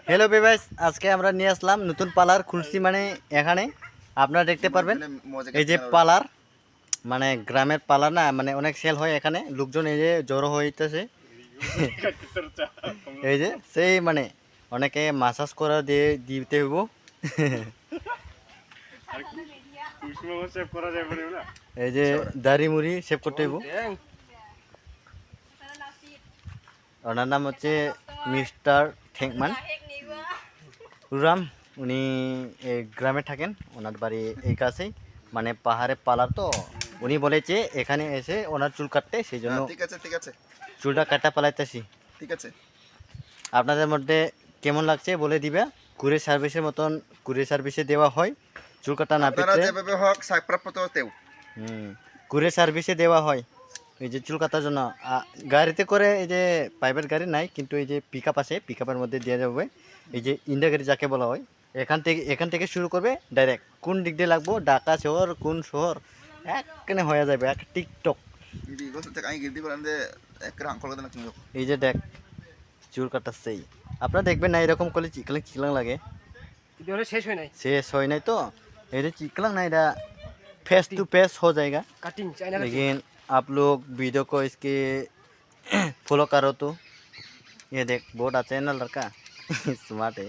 Hello বেবাইস, আজকে আমরা নিয়ে আসলাম নতুন পার্লার খুলছি, মানে এখানে আপনারা দেখতে পারবেন। এই যে পার্লার, মানে গ্রামের পার্লার না, মানে অনেক সেল হয় এখানে। লোকজন এই যে জড়ো হইতেছে, এই যে সেই মানে অনেকে মাসাজ করা দিয়ে দিতে হইব। এই যে দাড়ি মুড়ি সেভ করতে হইব। ওনার নাম হচ্ছে মিস্টার ঠেকমান রুরাম। উনি গ্রামে থাকেন, ওনার বাড়ি এই কাছেই, মানে পাহাড়ে পালার। তো উনি বলেছে এখানে এসে ওনার চুল কাটতে, সেই জন্য ঠিক আছে চুলটা কাটা পালাইতেছি। ঠিক আছে। আপনাদের মধ্যে কেমন লাগছে বলে দিবে। কুরিয়ার সার্ভিসের মতন কুরিয়ার সার্ভিসে দেওয়া হয় চুল কাটা না আপনারা পেতে। যেভাবে হোক প্রাপ্য তো তেও কুরিয়ার সার্ভিসে দেওয়া হয় এই যে চুল কাটার জন্য। গাড়িতে করে, এই যে প্রাইভেট গাড়ি নাই, কিন্তু এই যে পিক আপ আছে, পিক আপের মধ্যে দেওয়া যাবে। এই যে ইন্ডিয়া গাড়ি যাকে বলা হয়, এখান থেকে শুরু করবে ডাইরেক্ট। কোন দিক দিয়ে লাগবো, ঢাকা শহর কোন শহর, একখানে হয়ে যাবে এক টিকটক। গিরি গোস থেকে আই গিরি বলেন যে এক রাং কল দেন কিনো। এই যে দেখ চুল কাটাচ্ছেই, আপনারা দেখবেন না এরকম করলে চিকলাং চিকলাং লাগে। শেষ হয় নাই তো, এই যে चिकलंग ना, इधर फेस टू फेस हो जाएगा। लेकिन आप लोग वीडियो को इसके फॉलो करो तो। ये देख बहुत अच्छा है ना लड़का, स्मार्ट है।